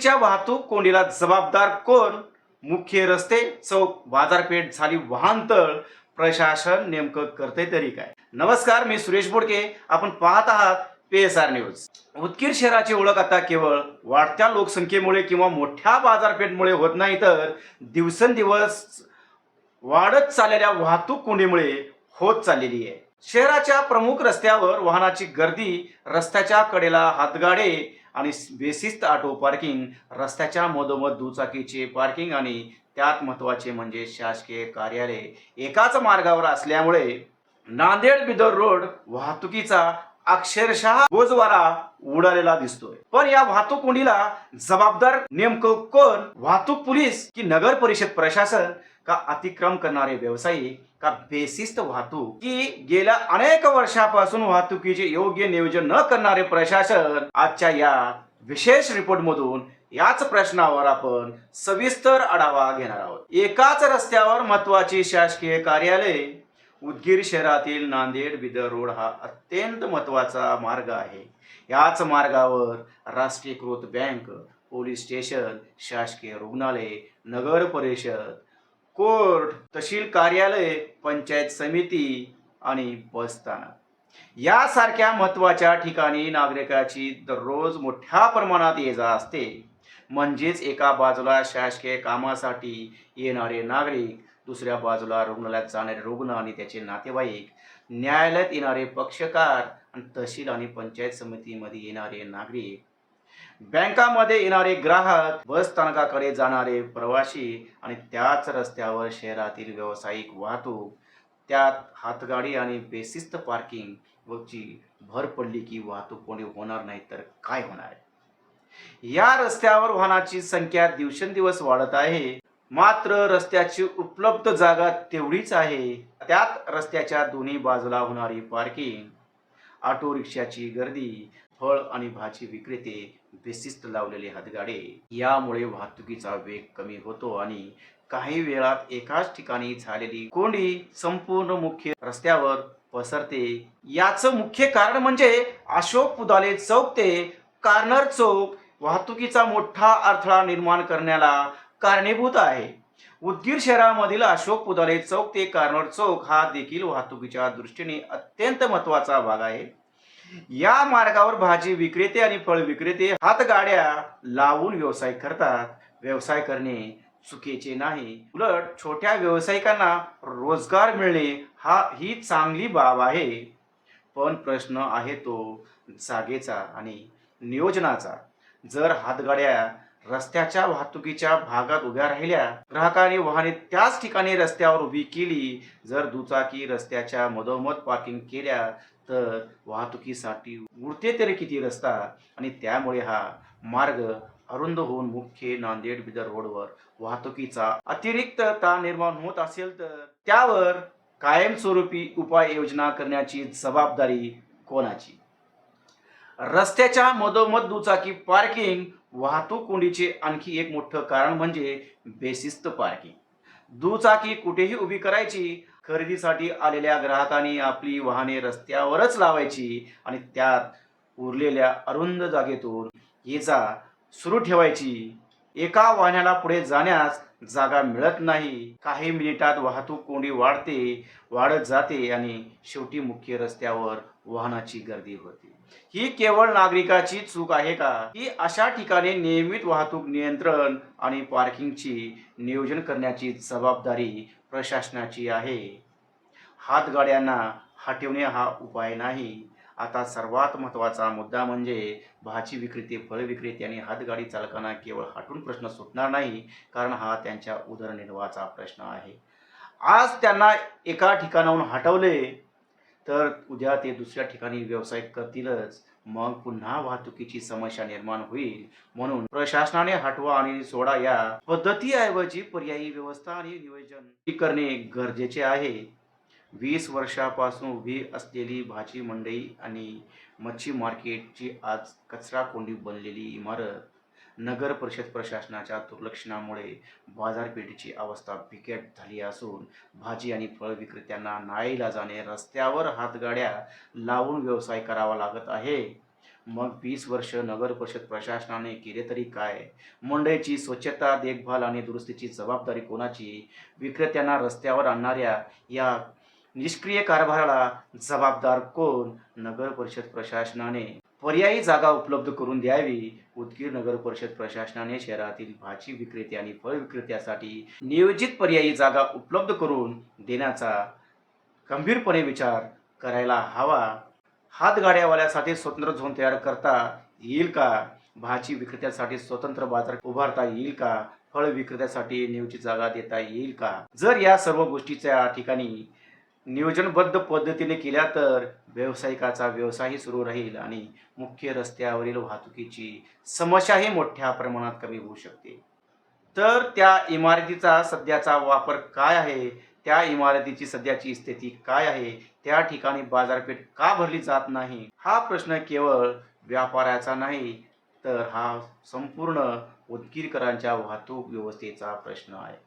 वाहतुकीच्या वाहतूक कोंडीला जबाबदार कोण? मुख्य रस्ते, चौक, बाजारपेठ झाली वाहनतळ. प्रशासन नेमकं करते तरी काय? नमस्कार, मी सुरेश बोडके. आपण पाहत आहात PSR न्यूज. उदगीर शहराची ओळख आता केवळ वाढत्या लोकसंख्येमुळे किंवा मोठ्या बाजारपेठमुळे होत नाही, तर दिवसेंदिवस वाढत चाललेल्या वाहतूक कोंडीमुळे होत चाललेली आहे. शहराच्या प्रमुख रस्त्यावर वाहनाची गर्दी, रस्त्याच्या कडेला हातगाडे आणि बेशिस्त ऑटो पार्किंग, रस्त्याच्या मधोमध दुचाकीचे पार्किंग आणि त्यात महत्त्वाचे म्हणजे शासकीय कार्यालय एकाच मार्गावर असल्यामुळे नांदेड बिदर रोड वाहतुकीचा अक्षरशः बोजवारा उडालेला दिसतोय. पण या वाहतूक कोंडीला जबाबदार नेमकं कोण? वाहतूक पोलीस की नगर परिषद प्रशासन, का अतिक्रम करणारे व्यावसायिक, का बेशिस्त वाहतूक, की गेल्या अनेक वर्षापासून वाहतुकीचे योग्य नियोजन न करणारे प्रशासन? आजच्या या विशेष रिपोर्ट मधून याच प्रश्नावर आपण सविस्तर आढावा घेणार आहोत. एकाच रस्त्यावर महत्वाची शासकीय कार्यालय. उदगीर शहरातील नांदेड बिदर रोड हा अत्यंत महत्वाचा मार्ग आहे. याच मार्गावर राष्ट्रीयकृत बँक, पोलीस स्टेशन, शासकीय रुग्णालय, नगर परिषद, कोर्ट, तहसील कार्यालय, पंचायत समिती आणि बस स्थानक यासारख्या महत्त्वाच्या ठिकाणी नागरिकांची दररोज मोठ्या प्रमाणात ये-जा असते. म्हणजेच एका बाजूला शासकीय कामासाठी येणारे नागरिक, दुसऱ्या बाजूला रुग्णालयात जाणारे रुग्ण आणि त्याचे नातेवाईक, न्यायालयात येणारे पक्षकार आणि तहसील आणि पंचायत समितीमध्ये येणारे नागरिक, बँकामध्ये येणारे ग्राहक, बस स्थानकाकडे जाणारे प्रवासी आणि त्याच रस्त्यावर शहरातील व्यावसायिक वाहतूक, त्यात हातगाडी आणि बेशिस्त पार्किंग वरची भर पडली की वाहतूक कोणी होणार नाही तर काय होणार? या रस्त्यावर वाहनाची संख्या दिवसेंदिवस वाढत आहे, मात्र रस्त्याची उपलब्ध जागा तेवढीच आहे. त्यात रस्त्याच्या दोन्ही बाजूला होणारी पार्किंग, ऑटो रिक्षाची गर्दी, फळ आणि भाजी विक्रेते, बेशिस्त लावलेले हातगाडे यामुळे वाहतुकीचा वेग कमी होतो आणि काही वेळात एकाच ठिकाणी झालेली कोंडी संपूर्ण मुख्य रस्त्यावर पसरते. याचं मुख्य कारण म्हणजे अशोक पुदाले चौक ते कार्नर चौक वाहतुकीचा मोठा अडथळा निर्माण करण्याला कारणीभूत आहे. उदगीर शहरामधील अशोक पुदाले चौक ते कार्नर चौक हा देखील वाहतुकीच्या दृष्टीने अत्यंत महत्त्वाचा भाग आहे. या मार्गावर भाजी विक्रेते आणि फळ विक्रेते हातगाड्या लावून व्यवसाय करतात. व्यवसाय करणे चुकीचे नाही, उलट छोट्या व्यावसायिकांना रोजगार मिळणे ही चांगली बाब आहे. पण प्रश्न आहे तो जागेचा आणि नियोजनाचा. जर हातगाड्या रस्त्याच्या वाहतुकीच्या भागात उभ्या राहिल्या, ग्राहकांनी वाहने त्याच ठिकाणी रस्त्यावर उभी केली, जर दुचाकी रस्त्याच्या मधोमध पार्किंग केल्या, तर वाहतुकीसाठी उरते तरी किती रस्ता? आणि त्यामुळे हा मार्ग अरुंद होऊन मुख्य नांदेड बिदर रोडवर वाहतुकीचा अतिरिक्त ताण निर्माण होत असेल तर त्यावर कायमस्वरूपी उपाययोजना करण्याची जबाबदारी कोणाची? रस्त्याच्या मधोमध दुचाकी पार्किंग. वाहतूक कोंडीचे आणखी एक मोठं कारण म्हणजे बेशिस्त पार्किंग. दुचाकी कुठेही उभी करायची, खरेदीसाठी आलेल्या ग्राहकांनी आपली वाहने रस्त्यावरच लावायची आणि त्यात उरलेल्या अरुंद जागेतून ये-जा सुरू ठेवायची. एका वाहनाला पुढे जाण्यास जागा मिळत नाही. काही मिनिटात वाहतूक कोंडी वाढत जाते आणि शेवटी मुख्य रस्त्यावर वाहनाची गर्दी होते. ही केवळ नागरिकाची चूक आहे का, की अशा ठिकाणी नियमित वाहतूक नियंत्रण आणि पार्किंगची नियोजन करण्याची जबाबदारी प्रशासनाची आहे? हातगाड्यांना हटवणे हा उपाय नाही. आता सर्वात महत्त्वाचा मुद्दा म्हणजे भाजी विक्रेते, फळ विक्रेते आणि हातगाडी चालकांना केवळ हटवून प्रश्न सुटणार नाही, कारण हा त्यांच्या उदरनिर्वाहाचा प्रश्न आहे. आज त्यांना एका ठिकाणाहून हटवले तर उद्या ते दुसऱ्या ठिकाणी व्यवसाय करतीलच. मग पुन्हा वाहतुकीची समस्या निर्माण होईल. म्हणून प्रशासनाने हटवा आणि सोडा या पद्धतीऐवजी पर्यायी व्यवस्था आणि नियोजन करणे गरजेचे आहे. 20 वर्षापासून उभी असलेली भाजी मंडई आणि मच्छी मार्केटची आज कचरा कोंडी बनलेली इमारत. नगर परिषद प्रशासनाच्या दुर्लक्षणामुळे बाजारपेठेची अवस्था बिकट झाली असून भाजी आणि फळ विक्रेत्यांना नाईलाजाने रस्त्यावर हातगाड्या लावून व्यवसाय करावा लागत आहे. मग 20 वर्ष नगर परिषद प्रशासनाने केले तरी काय? मंडईची स्वच्छता, देखभाल आणि दुरुस्तीची जबाबदारी कोणाची? विक्रेत्यांना रस्त्यावर आणणाऱ्या या निष्क्रिय कारभाराला जबाबदार कोण? नगर परिषद प्रशासनाने पर्यायी जागा उपलब्ध करून द्यावी. उदगीर नगर परिषद प्रशासनाने शहरातील भाजी विक्रेते आणि फळ विक्रेत्यासाठी नियोजित पर्यायी जागा उपलब्ध करून देण्याचा गंभीरपणे विचार करायला हवा. हातगाड्यावाल्यासाठी स्वतंत्र झोन तयार करता येईल का? भाजी विक्रेत्यासाठी स्वतंत्र बाजार उभारता येईल का? फळ विक्रेत्यासाठी नियोजित जागा देता येईल का? जर या सर्व गोष्टीच्या ठिकाणी नियोजनबद्ध पद्धतीने केल्या तर व्यावसायिकाचा व्यवसायही सुरू राहील आणि मुख्य रस्त्यावरील वाहतुकीची समस्याही मोठ्या प्रमाणात कमी होऊ शकते. तर त्या इमारतीचा सध्याचा वापर काय आहे? त्या इमारतीची सध्याची स्थिती काय आहे? त्या ठिकाणी बाजारपेठ का भरली जात नाही? हा प्रश्न केवळ व्यापाऱ्याचा नाही, तर हा संपूर्ण उदगीरकरांच्या वाहतूक व्यवस्थेचा प्रश्न आहे.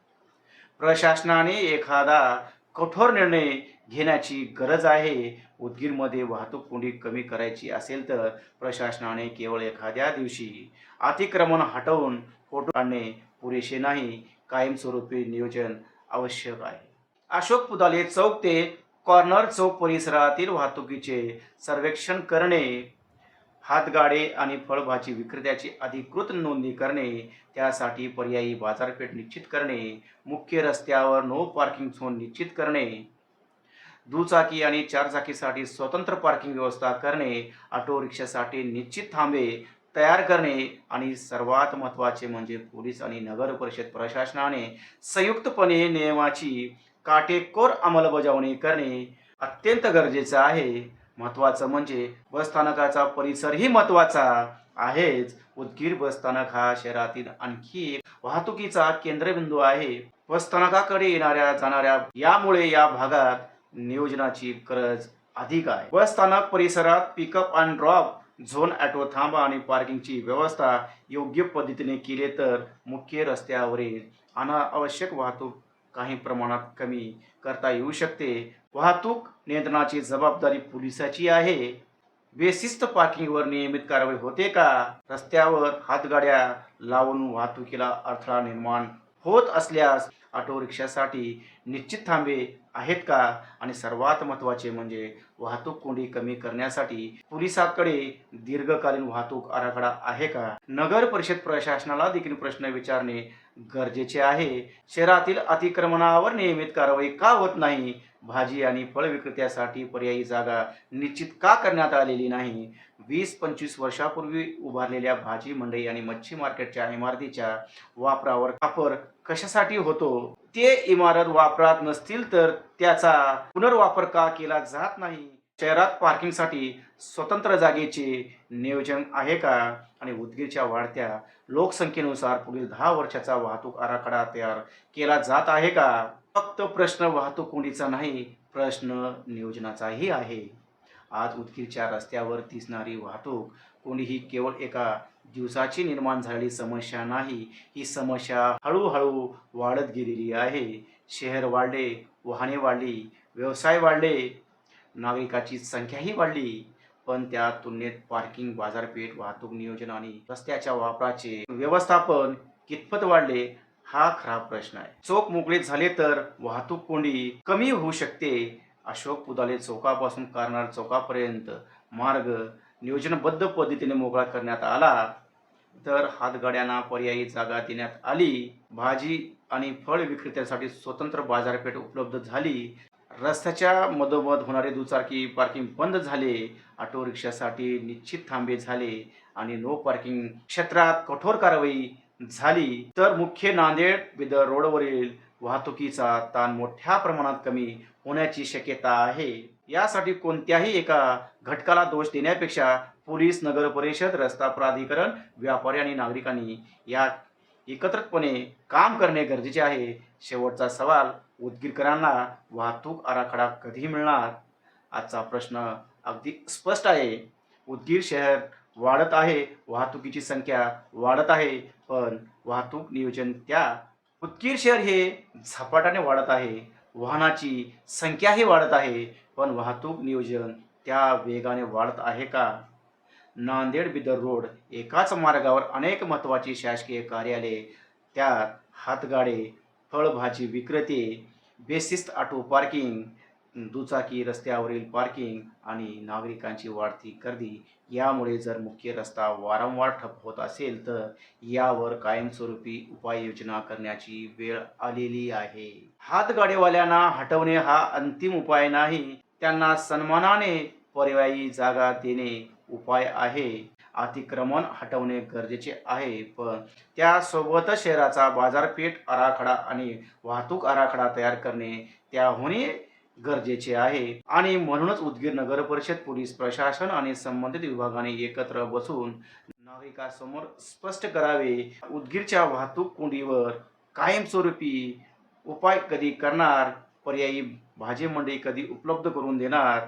प्रशासनाने एखादा कठोर निर्णय घेण्याची गरज आहे. उदगीरमध्ये वाहतूक कोंडी कमी करायची असेल तर प्रशासनाने केवळ एखाद्या दिवशी अतिक्रमण हटवून फोटो काढणे पुरेसे नाही, कायमस्वरूपी नियोजन आवश्यक आहे. अशोक पुदाले चौक ते कॉर्नर चौक परिसरातील वाहतुकीचे सर्वेक्षण करणे, हातगाडे आणि फळभाजी विक्रेत्याची अधिकृत नोंदणी करणे, त्यासाठी पर्यायी बाजारपेठ निश्चित करणे, मुख्य रस्त्यावर नो पार्किंग झोन निश्चित करणे, दुचाकी आणि चारचाकीसाठी स्वतंत्र पार्किंग व्यवस्था करणे, ऑटो रिक्षासाठी निश्चित थांबे तयार करणे आणि सर्वात महत्त्वाचे म्हणजे पोलीस आणि नगर परिषद प्रशासनाने संयुक्तपणे नियमाची काटेकोर अंमलबजावणी करणे अत्यंत गरजेचं आहे. महत्त्वाचं म्हणजे बसस्थानकाचा परिसरही महत्त्वाचा आहेच. उदगीर बसस्थानक हा शहरातील आणखी एक वाहतुकीचा केंद्रबिंदू आहे. बसस्थानकाकडे येणाऱ्या जाणाऱ्या यामुळे या भागात नियोजनाची गरज अधिक आहे. बसस्थानक परिसरात pickup and drop zone, auto थांबा आणि पार्किंगची व्यवस्था योग्य पद्धतीने केले तर मुख्य रस्त्यावरील अनावश्यक वाहतूक काही प्रमाणात कमी करता येऊ शकते. वाहतूक नियंत्रणाची जबाबदारी पोलिसाची आहे. बेशिस्त पार्किंगवर नियमित कारवाई होते का? रस्त्यावर हातगाड्या लावून वाहतुकीला अडथळा निर्माण होत असल्यास ऑटो रिक्षासाठी निश्चित थांबे आहेत का? आणि सर्वात महत्त्वाचे म्हणजे वाहतूक कोंडी कमी करण्यासाठी पोलिसांकडे दीर्घकालीन वाहतूक आराखडा आहे का? नगर परिषद प्रशासनाला देखील प्रश्न विचारणे गरजेचे आहे. शहरातील अतिक्रमणावर नियमित कारवाई का होत नाही? भाजी आणि फळ विक्रेत्यासाठी पर्यायी जागा निश्चित का करण्यात आलेली नाही? 20-25 वर्षापूर्वी उभारलेल्या भाजी मंडई आणि मच्छी मार्केटच्या इमारतीच्या वापर कशासाठी होतो? ते इमारत वापरात नसतील तर त्याचा पुनर्वापर का केला जात नाही? शहरात पार्किंगसाठी स्वतंत्र जागेचे नियोजन आहे का? आणि उदगीरच्या वाढत्या लोकसंख्येनुसार पुढील 10 वर्षाचा वाहतूक आराखडा तयार केला जात आहे का? फक्त प्रश्न वाहतूक कोंडीचा नाही, प्रश्न नियोजनाचाही आहे. आज उदगीरच्या रस्त्यावर दिसणारी वाहतूक कोंडी ही केवळ एका दिवसाची निर्माण झालेली समस्या नाही. ही समस्या हळूहळू वाढत गेलेली आहे. शहर वाढले, वाहने वाढली, व्यवसाय वाढले, नागरिकाची संख्याही वाढली, पण त्या तुलनेत पार्किंग, बाजारपेठ, वाहतूक नियोजन आणि रस्त्याच्या वापराचे व्यवस्थापन कितपत वाढले हा खरा प्रश्न आहे. चौक मोकळे झाले तर वाहतूक कोंडी कमी होऊ शकते. अशोक पुदाले चौकापासून कार्नार चौकापर्यंत मार्ग नियोजनबद्ध पद्धतीने मोकळा करण्यात आला तर हातगाड्यांना पर्यायी जागा देण्यात आली. भाजी आणि फळ विक्रेत्यासाठी स्वतंत्र बाजारपेठ उपलब्ध झाली. रस्त्याच्या मधोमध होणारे दुचाकी पार्किंग बंद झाले. ऑटो रिक्षासाठी निश्चित थांबे झाले आणि नो पार्किंग क्षेत्रात कठोर कारवाई झाली तर मुख्य नांदेड बिदर रोडवरील वाहतुकीचा ताण मोठ्या प्रमाणात कमी होण्याची शक्यता आहे. यासाठी कोणत्याही एका घटकाला दोष देण्यापेक्षा पोलीस, नगर परिषद, रस्ता प्राधिकरण, व्यापारी आणि नागरिकांनी या एकत्रितपणे काम करणे गरजेचे आहे. शेवटचा सवाल, उदगीरकरांना वाहतूक आराखडा कधी मिळणार? आजचा प्रश्न अगदी स्पष्ट आहे. उदगीर शहर वाढत आहे, वाहतुकीची संख्या वाढत आहे, पण वाहतूक नियोजन त्या उदगीर शहर हे झपाट्याने वाढत आहे. वाहनाची संख्याही वाढत आहे, पण वाहतूक नियोजन त्या वेगाने वाढत आहे का? नांदेड बिदर रोड एकाच मार्गावर अनेक महत्त्वाची शासकीय कार्यालये, त्यात हातगाडे, फळभाजी विक्रेते, बेशिस्त ऑटो पार्किंग, दुचाकी रस्त्यावरील पार्किंग आणि नागरिकांची वाढती गर्दी यामुळे जर मुख्य रस्ता वारंवार ठप्प होत असेल तर यावर कायमस्वरूपी उपाययोजना करण्याची वेळ आलेली आहे. हातगाडीवाल्यांना हटवणे हा अंतिम उपाय नाही, त्यांना सन्मानाने पर्यायी जागा देणे उपाय आहे. अतिक्रमण हटवणे गरजेचे आहे, पण त्यासोबतच शहराचा बाजारपेठ आराखडा आणि वाहतूक आराखडा तयार करणे त्याहूनही गरजेचे आहे. आणि म्हणूनच उदगीर नगर परिषद, पोलीस प्रशासन आणि संबंधित विभागाने एकत्र बसून नागरिकांसमोर स्पष्ट करावे, उदगीरच्या वाहतूक कोंडीवर कायमस्वरूपी उपाय कधी करणार, पर्यायी भाजी मंडई कधी उपलब्ध करून देणार,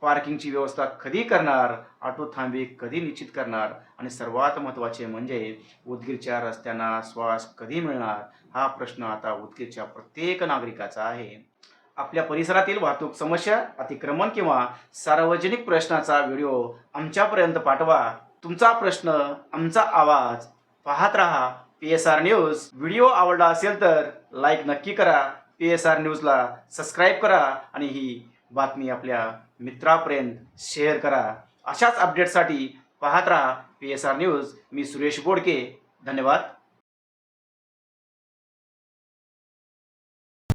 पार्किंगची व्यवस्था कधी करणार, ऑटो थांबे कधी निश्चित करणार आणि सर्वात महत्त्वाचे म्हणजे उदगीरच्या रस्त्यांना श्वास कधी मिळणार, हा प्रश्न आता उदगीरच्या प्रत्येक नागरिकाचा आहे. आपल्या परिसरातील वाहतूक समस्या, अतिक्रमण किंवा सार्वजनिक प्रश्नाचा व्हिडिओ आमच्यापर्यंत पाठवा. तुमचा प्रश्न, आमचा आवाज. पाहत रहा PSR न्यूज. व्हिडिओ आवडला असेल तर लाईक नक्की करा, PSR न्यूजला सबस्क्राईब करा आणि ही बातमी आपल्या मित्रापर्यंत शेअर करा. अशाच अपडेटसाठी पाहत रहा PSR न्यूज. मी सुरेश बोडके. धन्यवाद.